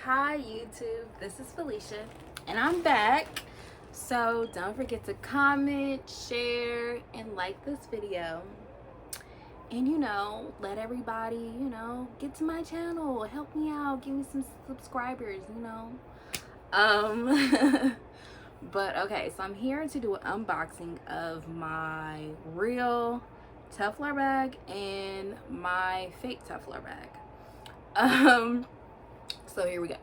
Hi YouTube, this is Felicia and I'm back. So don't forget to comment, share, and like this video. And let everybody, get to my channel, help me out, give me some subscribers. But okay, so I'm here to do an unboxing of my real Telfar bag and my fake Telfar bag. So here we go.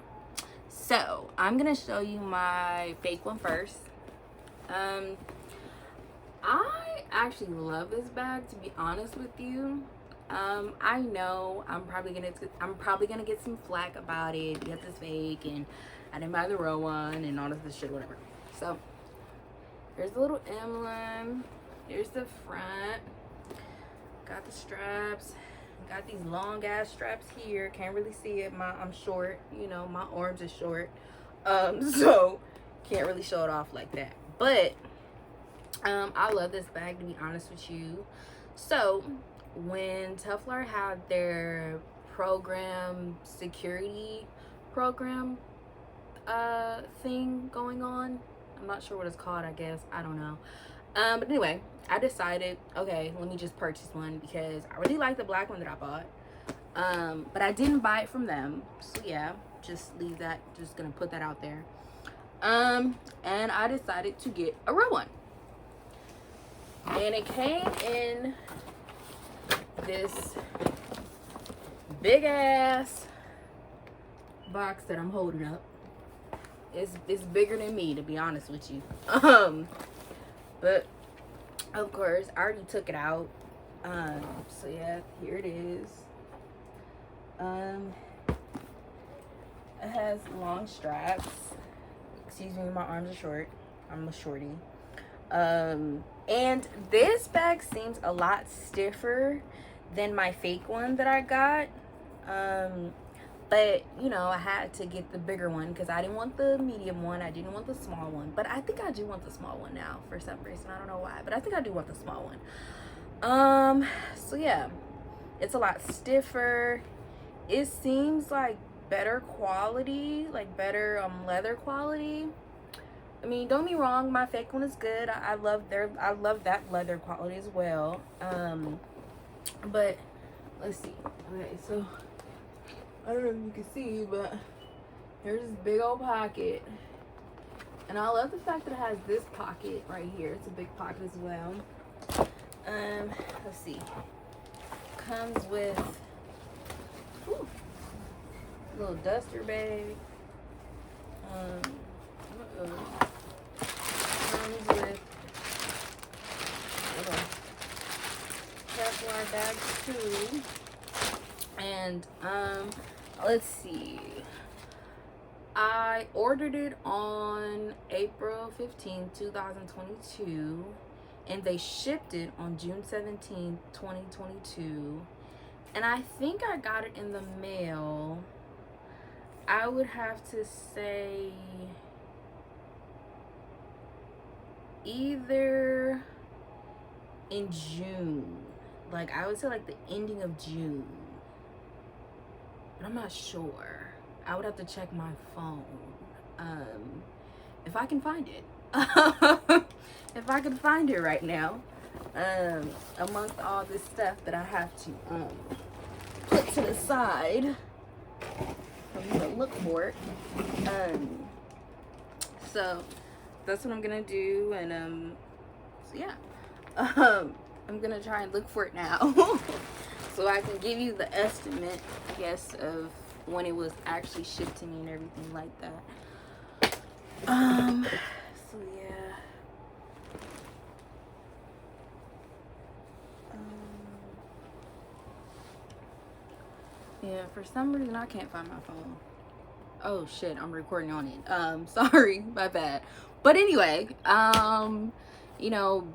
So I'm gonna show you my fake one first. I actually love this bag, to be honest with you. I know I'm probably gonna get some flack about it because it's fake and I didn't buy the real one and all this shit, whatever. So here's the little emblem. Here's the front. Got the straps. Got these long ass straps here. Can't really see it. I'm short. My arms are short. So can't really show it off like that. But I love this bag, to be honest with you. So when Telfar had their security program thing going on, I'm not sure what it's called, I guess. I don't know. But anyway, I decided, okay, let me just purchase one because I really like the black one that I bought. But I didn't buy it from them. So yeah, just leave that, just gonna put that out there. And I decided to get a real one. And it came in this big ass box that I'm holding up. It's bigger than me, to be honest with you. But of course I already took it out. So yeah, here it is. It has long straps. Excuse me, my arms are short. I'm a shorty. And this bag seems a lot stiffer than my fake one that I got. But I had to get the bigger one because I didn't want the medium one. I didn't want the small one. But I think I do want the small one now for some reason. I don't know why, but I think I do want the small one. So yeah, it's a lot stiffer. It seems like better quality, like better leather quality. I mean, don't be wrong, my fake one is good. I love that leather quality as well. But let's see. Okay, so I don't know if you can see, but here's this big old pocket. And I love the fact that it has this pocket right here. It's a big pocket as well. Let's see. Comes with a little duster bag. Comes with Telfar bags too. And let's see, I ordered it on April 15th, 2022, and they shipped it on June 17th, 2022, and I think I got it in the mail. I would have to say either in June, like I would say like the ending of June, but I'm not sure. I would have to check my phone if I can find it. If I can find it right now, amongst all this stuff that I have to put to the side. I'm gonna look for it. So that's what I'm gonna do, and so yeah, I'm gonna try and look for it now. So I can give you the estimate, I guess, of when it was actually shipped to me and everything like that. So yeah. Yeah, for some reason I can't find my phone. Oh shit, I'm recording on it. Sorry, my bad. But anyway,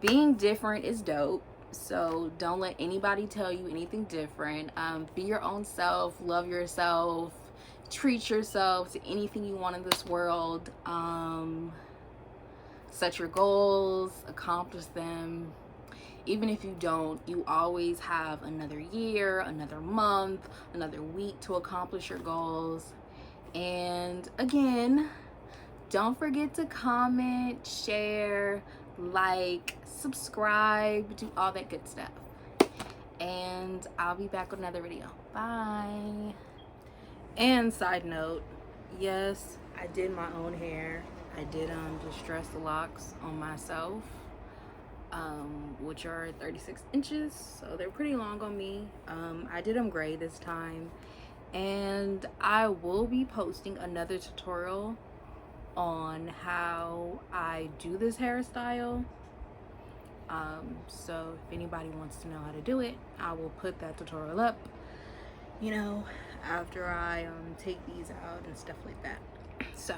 being different is dope. So don't let anybody tell you anything different. Be your own self, love yourself, treat yourself to anything you want in this world. Set your goals, accomplish them. Even if you don't, you always have another year, another month, another week to accomplish your goals. And again, don't forget to comment, share, like, subscribe, do all that good stuff. And I'll be back with another video. Bye. And side note, yes, I did my own hair. I did distress the locks on myself, which are 36 inches, so they're pretty long on me. I did them gray this time, and I will be posting another tutorial on how I do this hairstyle. So if anybody wants to know how to do it, I will put that tutorial up, you know, after I take these out and stuff like that. So